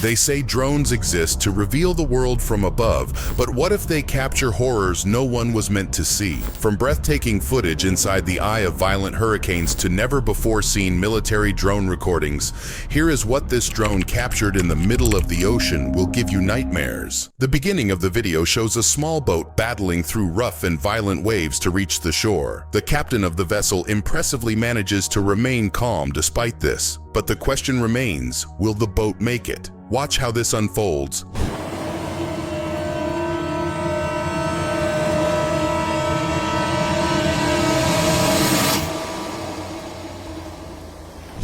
They say drones exist to reveal the world from above, but what if they capture horrors no one was meant to see? From breathtaking footage inside the eye of violent hurricanes to never-before-seen military drone recordings, here is what this drone captured in the middle of the ocean will give you nightmares. The beginning of the video shows a small boat battling through rough and violent waves to reach the shore. The captain of the vessel impressively manages to remain calm despite this, but the question remains, will the boat make it? Watch how this unfolds.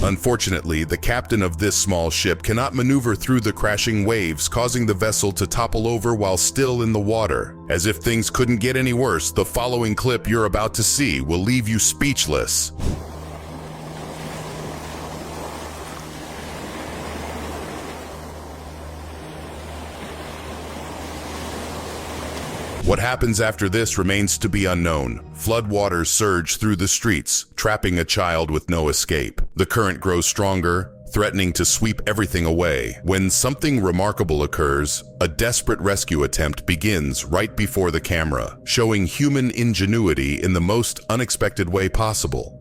Unfortunately, the captain of this small ship cannot maneuver through the crashing waves, causing the vessel to topple over while still in the water. As if things couldn't get any worse, the following clip you're about to see will leave you speechless. What happens after this remains to be unknown. Floodwaters surge through the streets, trapping a child with no escape. The current grows stronger, threatening to sweep everything away. When something remarkable occurs, a desperate rescue attempt begins right before the camera, showing human ingenuity in the most unexpected way possible.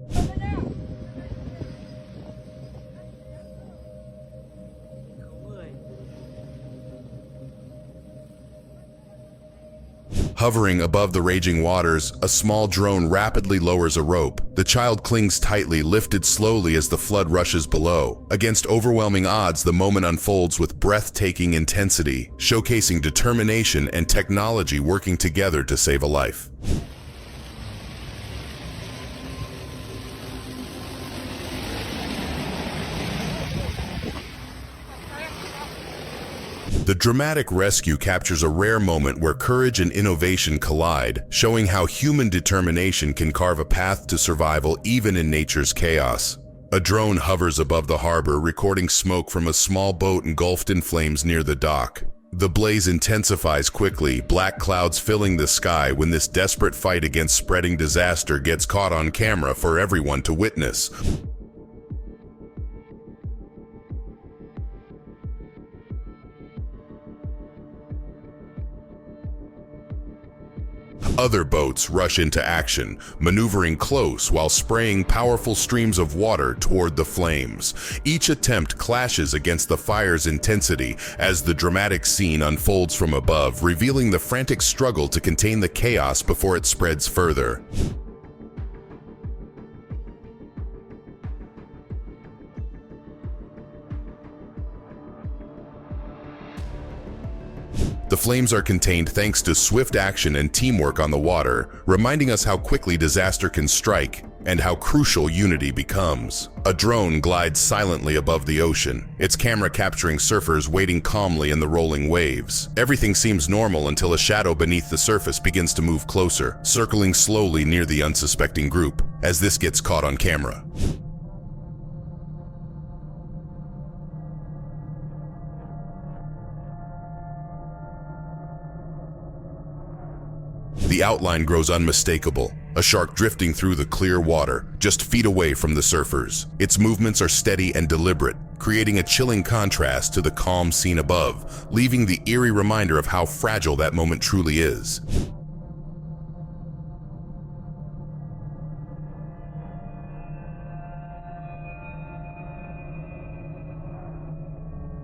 Hovering above the raging waters, a small drone rapidly lowers a rope. The child clings tightly, lifted slowly as the flood rushes below. Against overwhelming odds, the moment unfolds with breathtaking intensity, showcasing determination and technology working together to save a life. The dramatic rescue captures a rare moment where courage and innovation collide, showing how human determination can carve a path to survival even in nature's chaos. A drone hovers above the harbor, recording smoke from a small boat engulfed in flames near the dock. The blaze intensifies quickly, black clouds filling the sky when this desperate fight against spreading disaster gets caught on camera for everyone to witness. Other boats rush into action, maneuvering close while spraying powerful streams of water toward the flames. Each attempt clashes against the fire's intensity as the dramatic scene unfolds from above, revealing the frantic struggle to contain the chaos before it spreads further. The flames are contained thanks to swift action and teamwork on the water, reminding us how quickly disaster can strike and how crucial unity becomes. A drone glides silently above the ocean, its camera capturing surfers waiting calmly in the rolling waves. Everything seems normal until a shadow beneath the surface begins to move closer, circling slowly near the unsuspecting group, as this gets caught on camera. The outline grows unmistakable, a shark drifting through the clear water, just feet away from the surfers. Its movements are steady and deliberate, creating a chilling contrast to the calm scene above, leaving the eerie reminder of how fragile that moment truly is.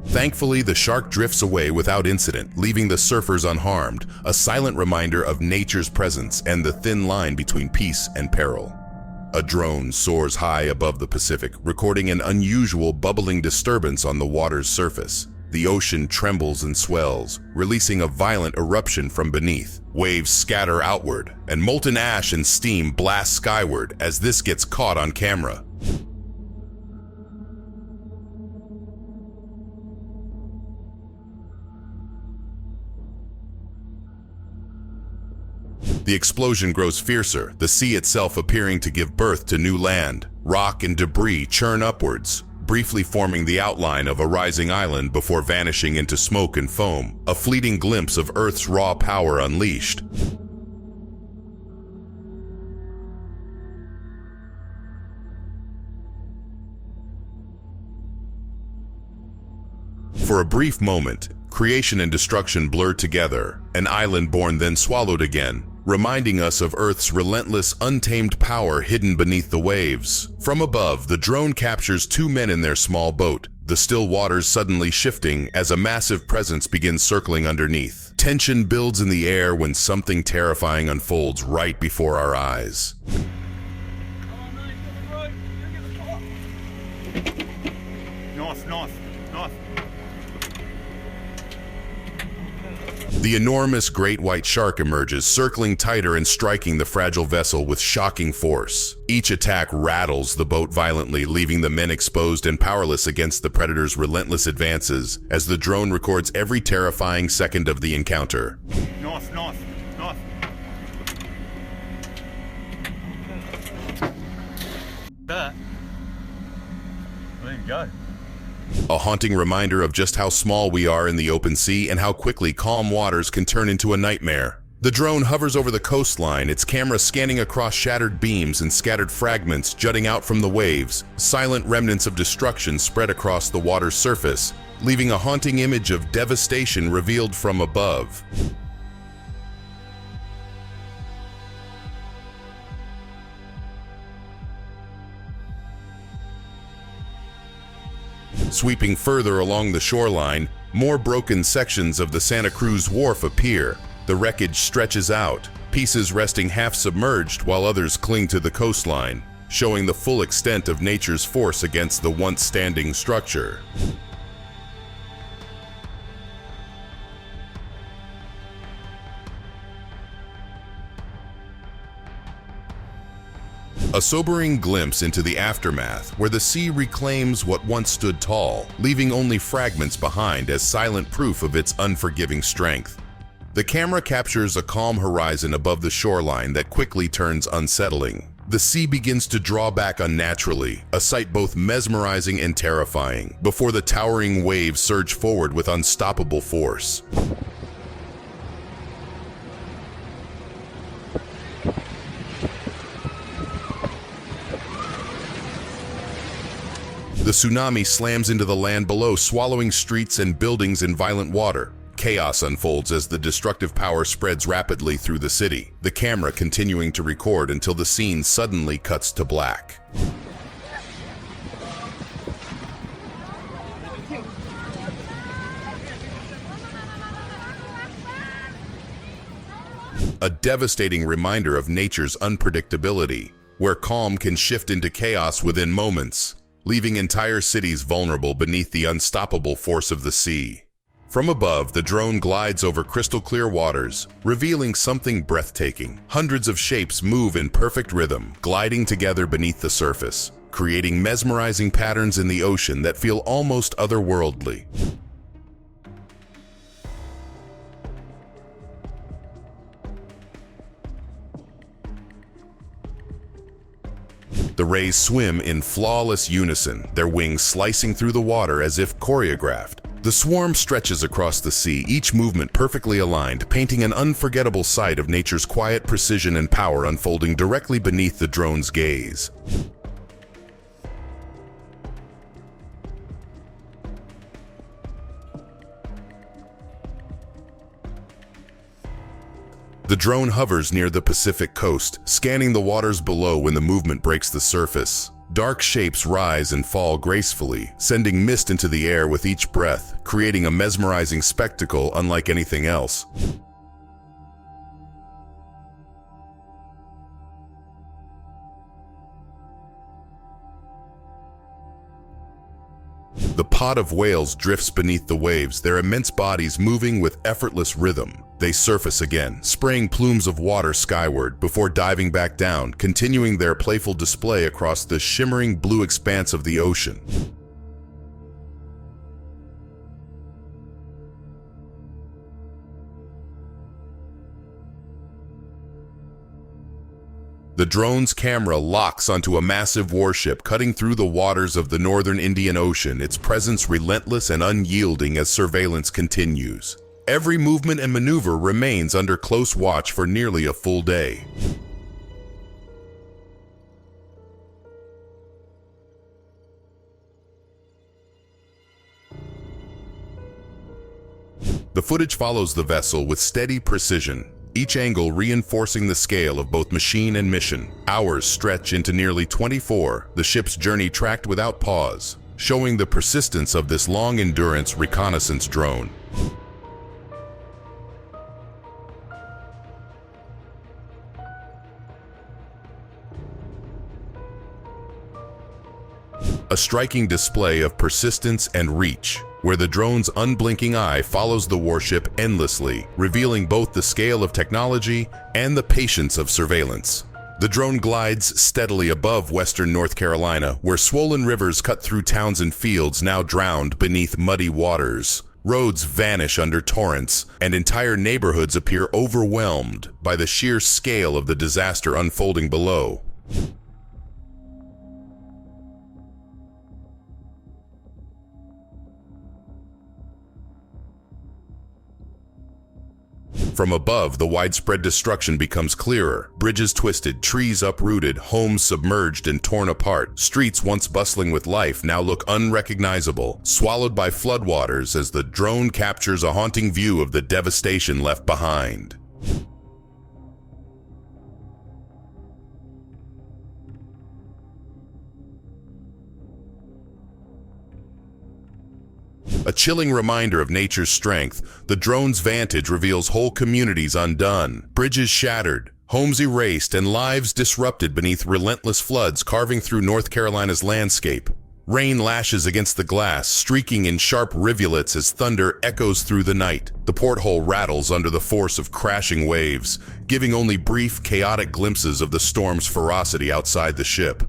Thankfully, the shark drifts away without incident, leaving the surfers unharmed, a silent reminder of nature's presence and the thin line between peace and peril. A drone soars high above the Pacific, recording an unusual bubbling disturbance on the water's surface. The ocean trembles and swells, releasing a violent eruption from beneath. Waves scatter outward, and molten ash and steam blast skyward as this gets caught on camera. The explosion grows fiercer, the sea itself appearing to give birth to new land. Rock and debris churn upwards, briefly forming the outline of a rising island before vanishing into smoke and foam, a fleeting glimpse of Earth's raw power unleashed. For a brief moment, creation and destruction blurred together, an island born then swallowed again, reminding us of Earth's relentless, untamed power hidden beneath the waves. From above, the drone captures two men in their small boat, the still waters suddenly shifting as a massive presence begins circling underneath. Tension builds in the air when something terrifying unfolds right before our eyes. North. The enormous great white shark emerges, circling tighter and striking the fragile vessel with shocking force. Each attack rattles the boat violently, leaving the men exposed and powerless against the predator's relentless advances, as the drone records every terrifying second of the encounter. North. There you go. A haunting reminder of just how small we are in the open sea and how quickly calm waters can turn into a nightmare. The drone hovers over the coastline, its camera scanning across shattered beams and scattered fragments jutting out from the waves. Silent remnants of destruction spread across the water's surface, leaving a haunting image of devastation revealed from above. Sweeping further along the shoreline, more broken sections of the Santa Cruz wharf appear. The wreckage stretches out, pieces resting half submerged while others cling to the coastline, showing the full extent of nature's force against the once standing structure. A sobering glimpse into the aftermath, where the sea reclaims what once stood tall, leaving only fragments behind as silent proof of its unforgiving strength. The camera captures a calm horizon above the shoreline that quickly turns unsettling. The sea begins to draw back unnaturally, a sight both mesmerizing and terrifying, before the towering waves surge forward with unstoppable force. The tsunami slams into the land below, swallowing streets and buildings in violent water. Chaos unfolds as the destructive power spreads rapidly through the city, the camera continuing to record until the scene suddenly cuts to black. A devastating reminder of nature's unpredictability, where calm can shift into chaos within moments, leaving entire cities vulnerable beneath the unstoppable force of the sea. From above, the drone glides over crystal-clear waters, revealing something breathtaking. Hundreds of shapes move in perfect rhythm, gliding together beneath the surface, creating mesmerizing patterns in the ocean that feel almost otherworldly. The rays swim in flawless unison, their wings slicing through the water as if choreographed. The swarm stretches across the sea, each movement perfectly aligned, painting an unforgettable sight of nature's quiet precision and power unfolding directly beneath the drone's gaze. The drone hovers near the Pacific coast, scanning the waters below when the movement breaks the surface. Dark shapes rise and fall gracefully, sending mist into the air with each breath, creating a mesmerizing spectacle unlike anything else. The pod of whales drifts beneath the waves, their immense bodies moving with effortless rhythm. They surface again, spraying plumes of water skyward before diving back down, continuing their playful display across the shimmering blue expanse of the ocean. The drone's camera locks onto a massive warship cutting through the waters of the northern Indian Ocean, its presence relentless and unyielding as surveillance continues. Every movement and maneuver remains under close watch for nearly a full day. The footage follows the vessel with steady precision, each angle reinforcing the scale of both machine and mission. Hours stretch into nearly 24, the ship's journey tracked without pause, showing the persistence of this long-endurance reconnaissance drone. A striking display of persistence and reach, where the drone's unblinking eye follows the warship endlessly, revealing both the scale of technology and the patience of surveillance. The drone glides steadily above western North Carolina, where swollen rivers cut through towns and fields now drowned beneath muddy waters. Roads vanish under torrents, and entire neighborhoods appear overwhelmed by the sheer scale of the disaster unfolding below. From above, the widespread destruction becomes clearer. Bridges twisted, trees uprooted, homes submerged and torn apart. Streets once bustling with life now look unrecognizable, swallowed by floodwaters as the drone captures a haunting view of the devastation left behind. A chilling reminder of nature's strength, the drone's vantage reveals whole communities undone, bridges shattered, homes erased, and lives disrupted beneath relentless floods carving through North Carolina's landscape. Rain lashes against the glass, streaking in sharp rivulets as thunder echoes through the night. The porthole rattles under the force of crashing waves, giving only brief, chaotic glimpses of the storm's ferocity outside the ship.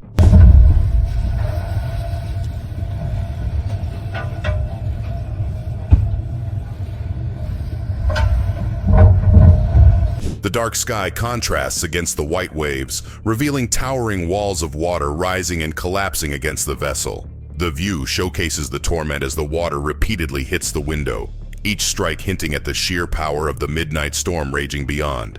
The dark sky contrasts against the white waves, revealing towering walls of water rising and collapsing against the vessel. The view showcases the torment as the water repeatedly hits the window, each strike hinting at the sheer power of the midnight storm raging beyond.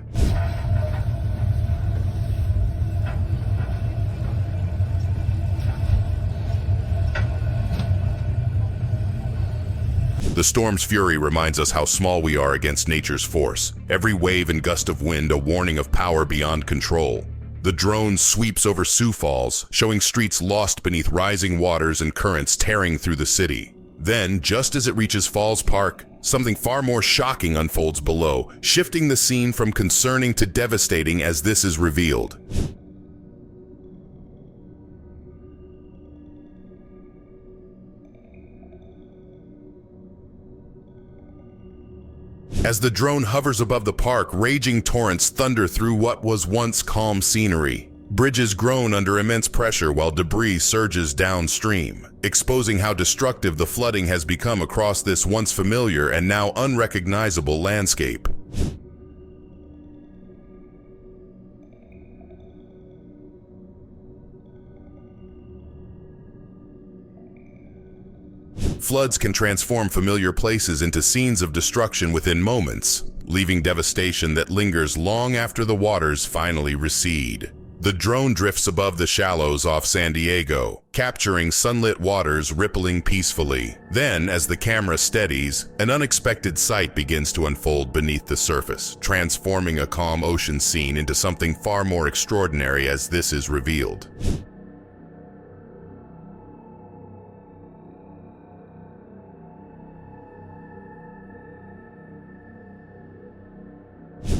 The storm's fury reminds us how small we are against nature's force. Every wave and gust of wind a warning of power beyond control. The drone sweeps over Sioux Falls, showing streets lost beneath rising waters and currents tearing through the city. Then, just as it reaches Falls Park, something far more shocking unfolds below, shifting the scene from concerning to devastating as this is revealed. As the drone hovers above the park, raging torrents thunder through what was once calm scenery. Bridges groan under immense pressure while debris surges downstream, exposing how destructive the flooding has become across this once familiar and now unrecognizable landscape. Floods can transform familiar places into scenes of destruction within moments, leaving devastation that lingers long after the waters finally recede. The drone drifts above the shallows off San Diego, capturing sunlit waters rippling peacefully. Then, as the camera steadies, an unexpected sight begins to unfold beneath the surface, transforming a calm ocean scene into something far more extraordinary as this is revealed.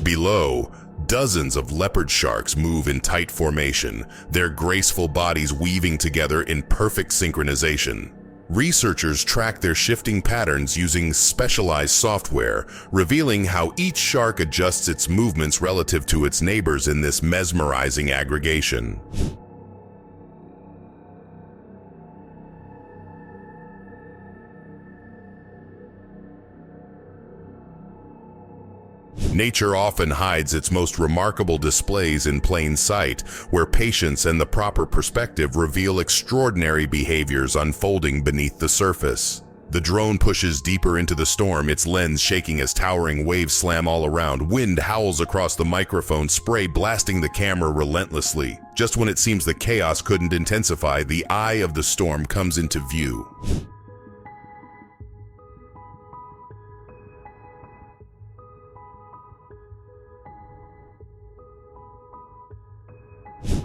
Below, dozens of leopard sharks move in tight formation, their graceful bodies weaving together in perfect synchronization. Researchers track their shifting patterns using specialized software, revealing how each shark adjusts its movements relative to its neighbors in this mesmerizing aggregation. Nature often hides its most remarkable displays in plain sight, where patience and the proper perspective reveal extraordinary behaviors unfolding beneath the surface. The drone pushes deeper into the storm, its lens shaking as towering waves slam all around. Wind howls across the microphone, spray blasting the camera relentlessly. Just when it seems the chaos couldn't intensify, the eye of the storm comes into view.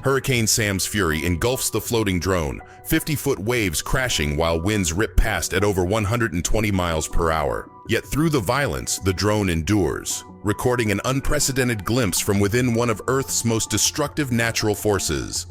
Hurricane Sam's fury engulfs the floating drone, 50-foot waves crashing while winds rip past at over 120 miles per hour. Yet through the violence, the drone endures, recording an unprecedented glimpse from within one of Earth's most destructive natural forces.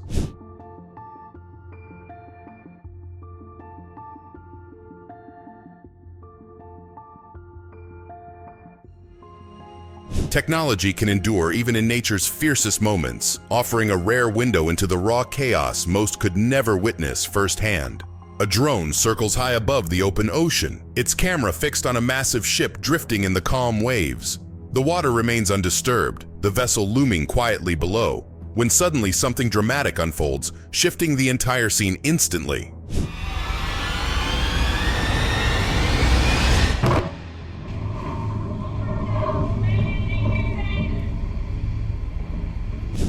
Technology can endure even in nature's fiercest moments, offering a rare window into the raw chaos most could never witness firsthand. A drone circles high above the open ocean, its camera fixed on a massive ship drifting in the calm waves. The water remains undisturbed, the vessel looming quietly below, when suddenly something dramatic unfolds, shifting the entire scene instantly.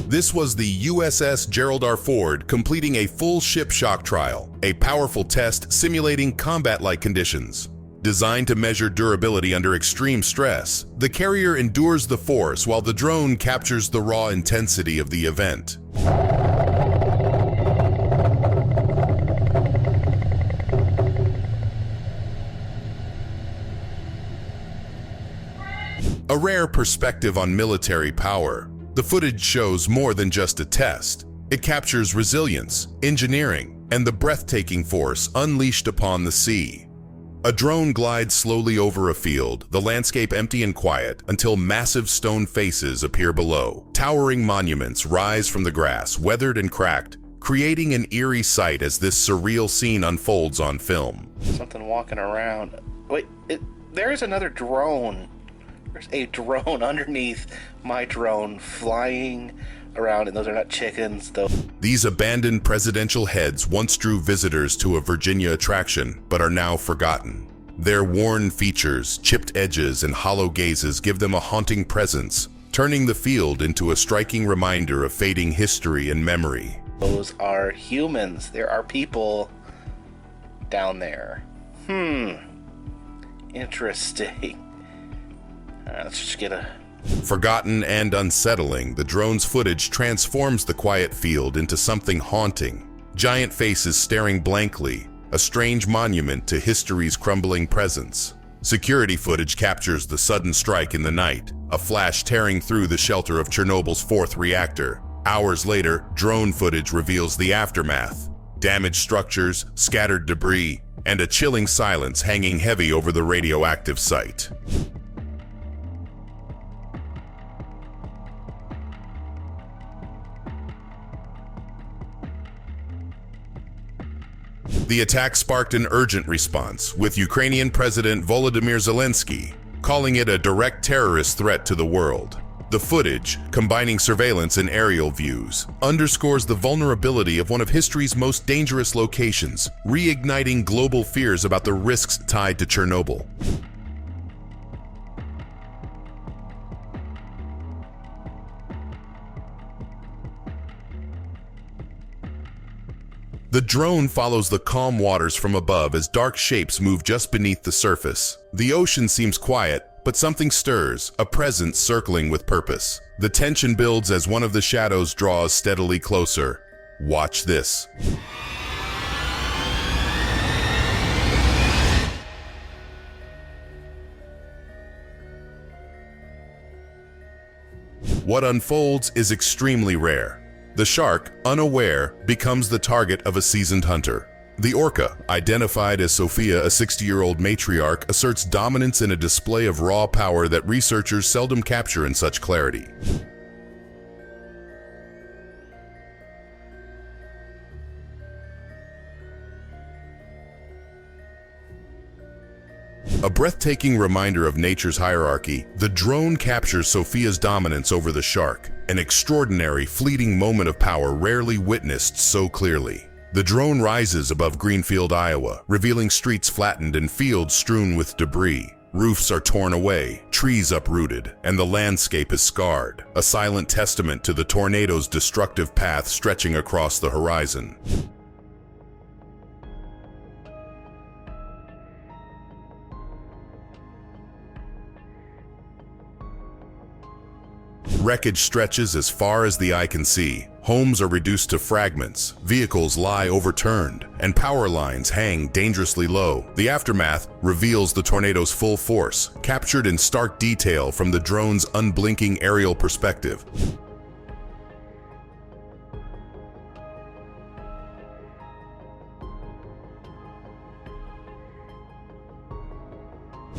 This was the USS Gerald R. Ford completing a full ship shock trial, a powerful test simulating combat-like conditions. Designed to measure durability under extreme stress, the carrier endures the force while the drone captures the raw intensity of the event. A rare perspective on military power. The footage shows more than just a test. It captures resilience, engineering, and the breathtaking force unleashed upon the sea. A drone glides slowly over a field, the landscape empty and quiet, until massive stone faces appear below. Towering monuments rise from the grass, weathered and cracked, creating an eerie sight as this surreal scene unfolds on film. Something walking around. Wait, there is another drone. There's a drone underneath my drone flying around, and those are not chickens, though. These abandoned presidential heads once drew visitors to a Virginia attraction, but are now forgotten. Their worn features, chipped edges, and hollow gazes give them a haunting presence, turning the field into a striking reminder of fading history and memory. Those are humans. There are people down there. Interesting. Let's just get a... Forgotten and unsettling, the drone's footage transforms the quiet field into something haunting. Giant faces staring blankly, a strange monument to history's crumbling presence. Security footage captures the sudden strike in the night, a flash tearing through the shelter of Chernobyl's fourth reactor. Hours later, drone footage reveals the aftermath. Damaged structures, scattered debris, and a chilling silence hanging heavy over the radioactive site. The attack sparked an urgent response, with Ukrainian President Volodymyr Zelensky calling it a direct terrorist threat to the world. The footage, combining surveillance and aerial views, underscores the vulnerability of one of history's most dangerous locations, reigniting global fears about the risks tied to Chernobyl. The drone follows the calm waters from above as dark shapes move just beneath the surface. The ocean seems quiet, but something stirs, a presence circling with purpose. The tension builds as one of the shadows draws steadily closer. Watch this. What unfolds is extremely rare. The shark, unaware, becomes the target of a seasoned hunter. The orca, identified as Sophia, a 60-year-old matriarch, asserts dominance in a display of raw power that researchers seldom capture in such clarity. A breathtaking reminder of nature's hierarchy, the drone captures Sophia's dominance over the shark, an extraordinary, fleeting moment of power rarely witnessed so clearly. The drone rises above Greenfield, Iowa, revealing streets flattened and fields strewn with debris. Roofs are torn away, trees uprooted, and the landscape is scarred, a silent testament to the tornado's destructive path stretching across the horizon. Wreckage stretches as far as the eye can see, Homes are reduced to fragments, vehicles lie overturned, and power lines hang dangerously low. The aftermath reveals the tornado's full force, captured in stark detail from the drone's unblinking aerial perspective.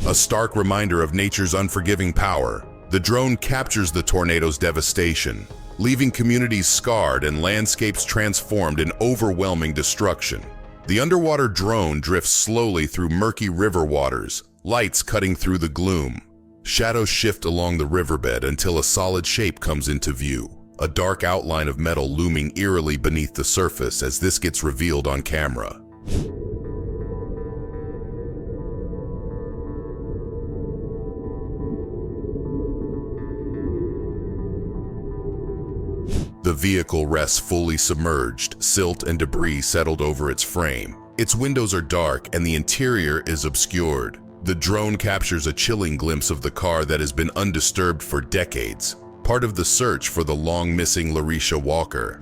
A stark reminder of nature's unforgiving power, the drone captures the tornado's devastation, leaving communities scarred and landscapes transformed in overwhelming destruction. The underwater drone drifts slowly through murky river waters, lights cutting through the gloom. Shadows shift along the riverbed until a solid shape comes into view, a dark outline of metal looming eerily beneath the surface as this gets revealed on camera. The vehicle rests fully submerged, silt and debris settled over its frame. Its windows are dark and the interior is obscured. The drone captures a chilling glimpse of the car that has been undisturbed for decades, part of the search for the long-missing Larisha Walker.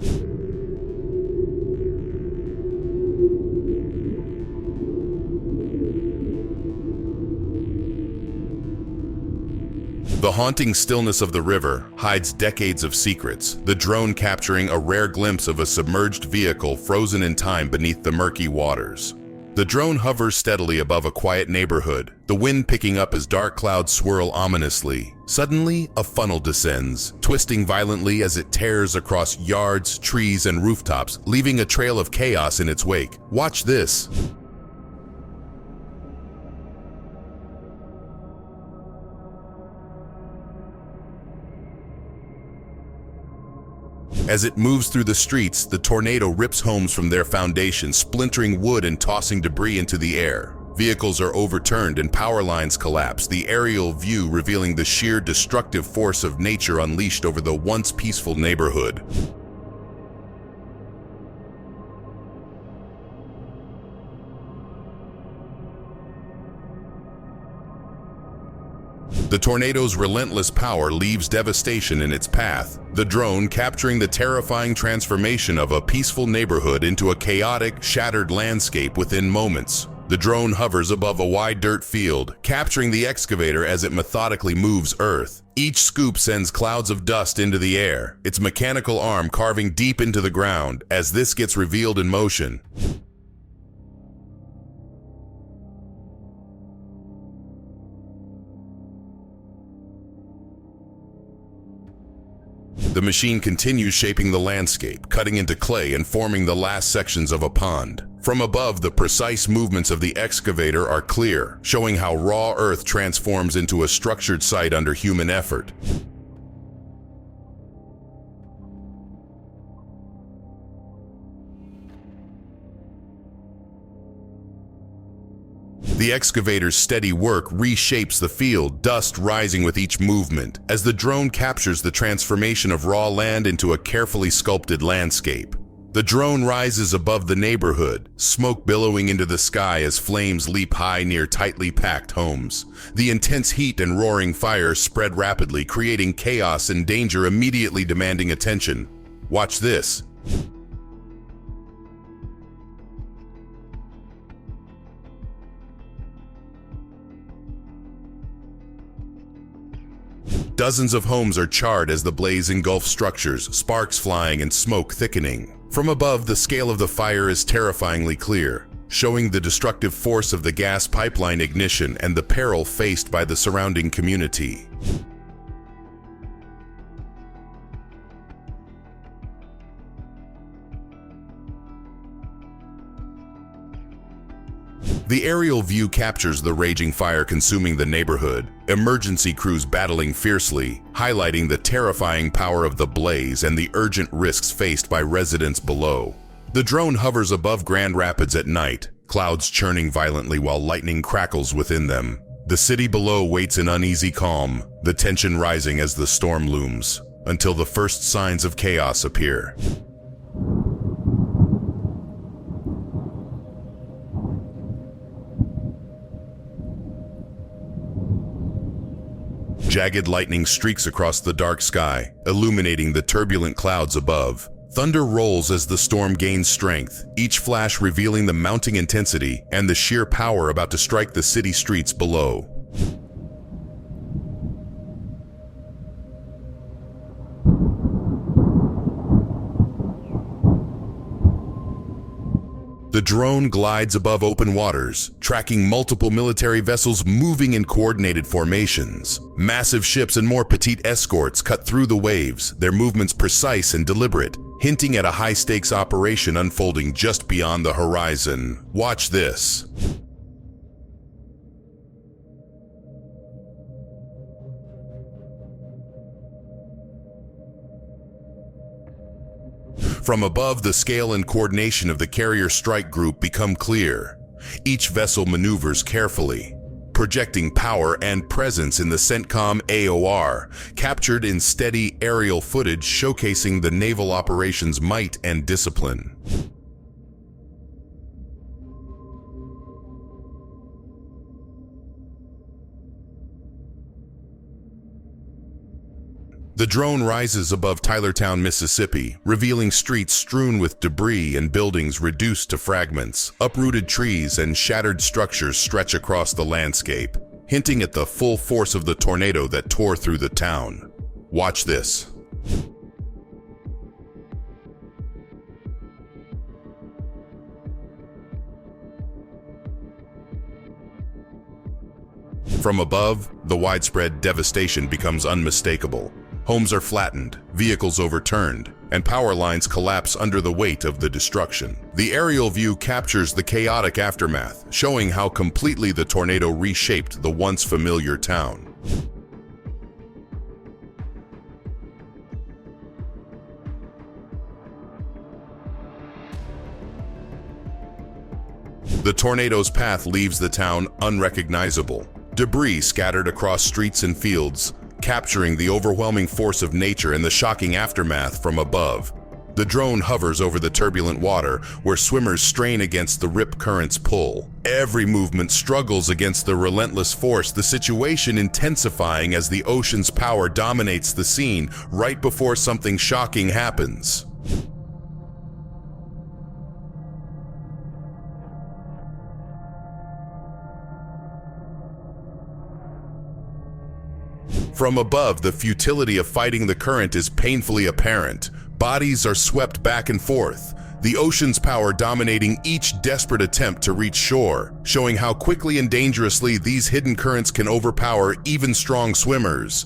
The haunting stillness of the river hides decades of secrets, the drone capturing a rare glimpse of a submerged vehicle frozen in time beneath the murky waters. The drone hovers steadily above a quiet neighborhood, the wind picking up as dark clouds swirl ominously. Suddenly, a funnel descends, twisting violently as it tears across yards, trees, and rooftops, leaving a trail of chaos in its wake. Watch this. As it moves through the streets, the tornado rips homes from their foundation, splintering wood and tossing debris into the air. Vehicles are overturned and power lines collapse, the aerial view revealing the sheer destructive force of nature unleashed over the once peaceful neighborhood. The tornado's relentless power leaves devastation in its path, the drone capturing the terrifying transformation of a peaceful neighborhood into a chaotic, shattered landscape within moments. The drone hovers above a wide dirt field, capturing the excavator as it methodically moves earth. Each scoop sends clouds of dust into the air, its mechanical arm carving deep into the ground as this gets revealed in motion. The machine continues shaping the landscape, cutting into clay and forming the last sections of a pond. From above, the precise movements of the excavator are clear, showing how raw earth transforms into a structured site under human effort. The excavator's steady work reshapes the field, dust rising with each movement, as the drone captures the transformation of raw land into a carefully sculpted landscape. The drone rises above the neighborhood, smoke billowing into the sky as flames leap high near tightly packed homes. The intense heat and roaring fire spread rapidly, creating chaos and danger immediately demanding attention. Watch this. Dozens of homes are charred as the blaze engulfs structures, sparks flying and smoke thickening. From above, the scale of the fire is terrifyingly clear, showing the destructive force of the gas pipeline ignition and the peril faced by the surrounding community. The aerial view captures the raging fire consuming the neighborhood, emergency crews battling fiercely, highlighting the terrifying power of the blaze and the urgent risks faced by residents below. The drone hovers above Grand Rapids at night, clouds churning violently while lightning crackles within them. The city below waits in uneasy calm, the tension rising as the storm looms, until the first signs of chaos appear. Jagged lightning streaks across the dark sky, illuminating the turbulent clouds above. Thunder rolls as the storm gains strength, each flash revealing the mounting intensity and the sheer power about to strike the city streets below. The drone glides above open waters, tracking multiple military vessels moving in coordinated formations. Massive ships and more petite escorts cut through the waves, their movements precise and deliberate, hinting at a high-stakes operation unfolding just beyond the horizon. Watch this. From above, the scale and coordination of the carrier strike group become clear. Each vessel maneuvers carefully, projecting power and presence in the CENTCOM AOR, captured in steady aerial footage showcasing the naval operations' might and discipline. The drone rises above Tylertown, Mississippi, revealing streets strewn with debris and buildings reduced to fragments. Uprooted trees and shattered structures stretch across the landscape, hinting at the full force of the tornado that tore through the town. Watch this. From above, the widespread devastation becomes unmistakable. Homes are flattened, vehicles overturned, and power lines collapse under the weight of the destruction. The aerial view captures the chaotic aftermath, showing how completely the tornado reshaped the once familiar town. The tornado's path leaves the town unrecognizable. Debris scattered across streets and fields, capturing the overwhelming force of nature and the shocking aftermath from above. The drone hovers over the turbulent water, where swimmers strain against the rip current's pull. Every movement struggles against the relentless force, the situation intensifying as the ocean's power dominates the scene right before something shocking happens. From above, the futility of fighting the current is painfully apparent. Bodies are swept back and forth, the ocean's power dominating each desperate attempt to reach shore, showing how quickly and dangerously these hidden currents can overpower even strong swimmers.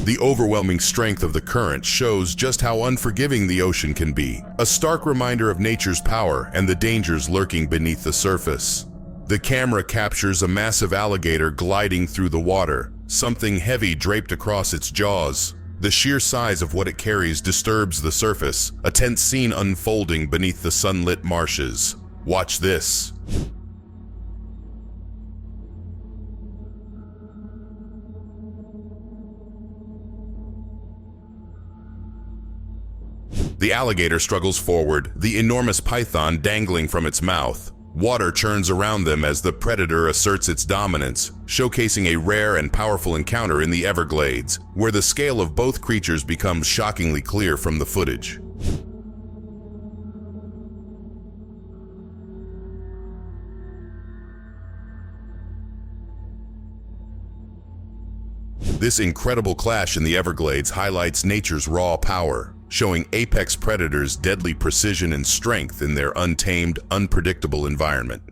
The overwhelming strength of the current shows just how unforgiving the ocean can be, a stark reminder of nature's power and the dangers lurking beneath the surface. The camera captures a massive alligator gliding through the water, something heavy draped across its jaws. The sheer size of what it carries disturbs the surface, a tense scene unfolding beneath the sunlit marshes. Watch this. The alligator struggles forward, the enormous python dangling from its mouth. Water churns around them as the predator asserts its dominance, showcasing a rare and powerful encounter in the Everglades, where the scale of both creatures becomes shockingly clear from the footage. This incredible clash in the Everglades highlights nature's raw power, showing apex predators' deadly precision and strength in their untamed, unpredictable environment.